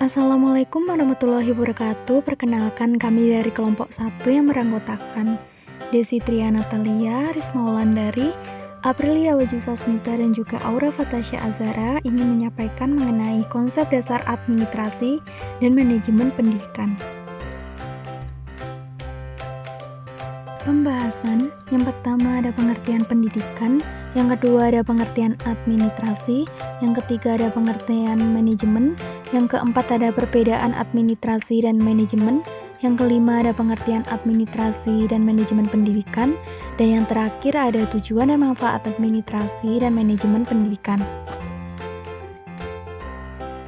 Assalamualaikum warahmatullahi wabarakatuh. Perkenalkan, kami dari kelompok 1 yang beranggotakan Desi Triana Talia, Risma Wulandari, Aprilia Wajusasmita, dan juga Aura Fatasya Azhara ingin menyampaikan mengenai konsep dasar administrasi dan manajemen pendidikan. Pembahasan yang pertama ada pengertian pendidikan, yang kedua ada pengertian administrasi, yang ketiga ada pengertian manajemen, yang keempat ada perbedaan administrasi dan manajemen, yang kelima ada pengertian administrasi dan manajemen pendidikan, dan yang terakhir ada tujuan dan manfaat administrasi dan manajemen pendidikan.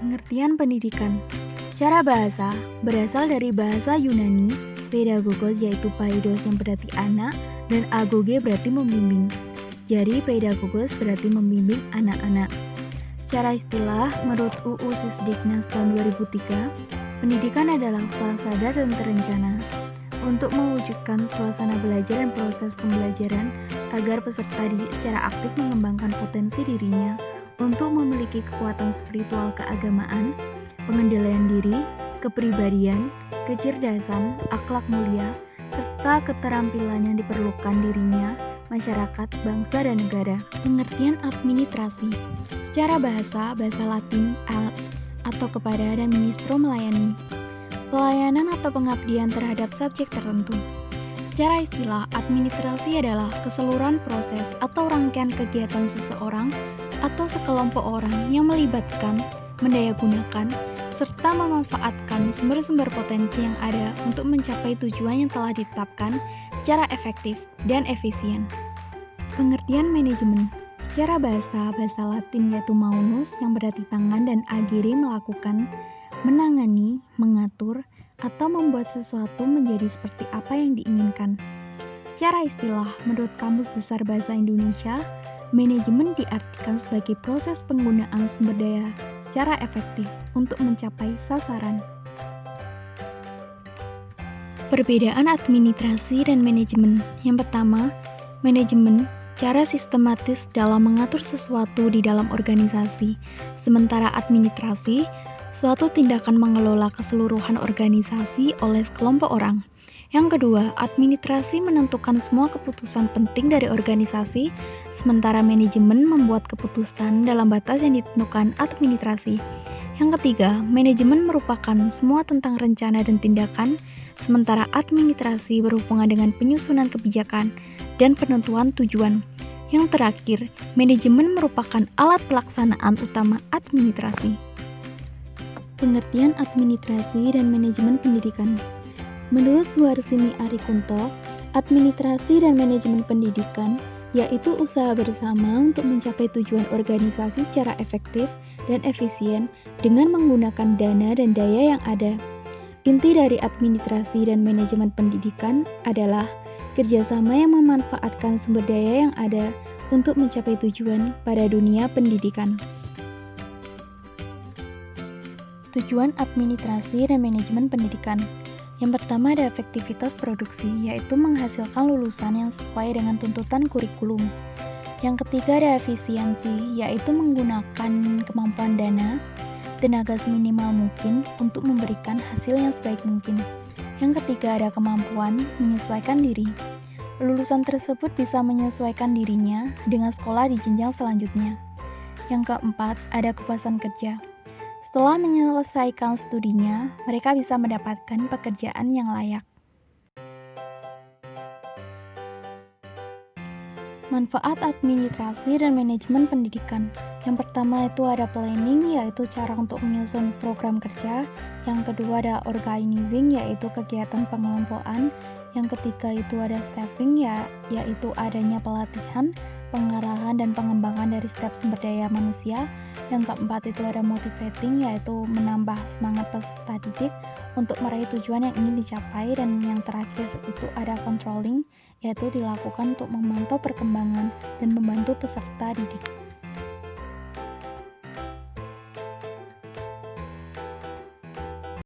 Pengertian pendidikan. Secara bahasa, berasal dari bahasa Yunani, pedagogos yaitu paidos yang berarti anak, dan agoge berarti membimbing. Jadi pedagogos berarti membimbing anak-anak. Secara istilah, menurut UU Sisdiknas tahun 2003, pendidikan adalah usaha sadar dan terencana untuk mewujudkan suasana belajar dan proses pembelajaran agar peserta didik secara aktif mengembangkan potensi dirinya untuk memiliki kekuatan spiritual keagamaan, pengendalian diri, kepribadian, kecerdasan, akhlak mulia, serta keterampilan yang diperlukan dirinya, masyarakat, bangsa, dan negara. Pengertian administrasi. Secara bahasa Latin ad atau kepada dan ministro melayani. Pelayanan atau pengabdian terhadap subjek tertentu. Secara istilah, administrasi adalah keseluruhan proses atau rangkaian kegiatan seseorang atau sekelompok orang yang melibatkan, mendayagunakan, serta memanfaatkan sumber-sumber potensi yang ada untuk mencapai tujuan yang telah ditetapkan secara efektif dan efisien. Pengertian manajemen. Secara bahasa Latin yaitu maunus yang berarti tangan dan agere melakukan, menangani, mengatur, atau membuat sesuatu menjadi seperti apa yang diinginkan. Secara istilah, menurut Kamus Besar Bahasa Indonesia, manajemen diartikan sebagai proses penggunaan sumber daya secara efektif untuk mencapai sasaran. Perbedaan administrasi dan manajemen. Yang pertama, manajemen cara sistematis dalam mengatur sesuatu di dalam organisasi, sementara administrasi suatu tindakan mengelola keseluruhan organisasi oleh sekelompok orang. Yang kedua, administrasi menentukan semua keputusan penting dari organisasi, sementara manajemen membuat keputusan dalam batas yang ditentukan administrasi. Yang ketiga, manajemen merupakan semua tentang rencana dan tindakan, sementara administrasi berhubungan dengan penyusunan kebijakan dan penentuan tujuan. Yang terakhir, manajemen merupakan alat pelaksanaan utama administrasi. Pengertian administrasi dan manajemen pendidikan. Menurut Suharsini Arikunto, administrasi dan manajemen pendidikan yaitu usaha bersama untuk mencapai tujuan organisasi secara efektif dan efisien dengan menggunakan dana dan daya yang ada. Inti dari administrasi dan manajemen pendidikan adalah kerjasama yang memanfaatkan sumber daya yang ada untuk mencapai tujuan pada dunia pendidikan. Tujuan administrasi dan manajemen pendidikan. Yang pertama ada efektivitas produksi, yaitu menghasilkan lulusan yang sesuai dengan tuntutan kurikulum. Yang ketiga ada efisiensi, yaitu menggunakan kemampuan dana, tenaga seminimal mungkin untuk memberikan hasil yang sebaik mungkin. Yang ketiga ada kemampuan menyesuaikan diri. Lulusan tersebut bisa menyesuaikan dirinya dengan sekolah di jenjang selanjutnya. Yang keempat ada kepuasan kerja. Setelah menyelesaikan studinya, mereka bisa mendapatkan pekerjaan yang layak. Manfaat administrasi dan manajemen pendidikan. Yang pertama itu ada planning, yaitu cara untuk menyusun program kerja. Yang kedua ada organizing, yaitu kegiatan pengelompokan. Yang ketiga itu ada staffing, yaitu adanya pelatihan, pengarahan, dan pengembangan dari setiap sumber daya manusia. Yang keempat itu ada motivating, yaitu menambah semangat peserta didik untuk meraih tujuan yang ingin dicapai. Dan yang terakhir itu ada controlling, yaitu dilakukan untuk memantau perkembangan dan membantu peserta didik.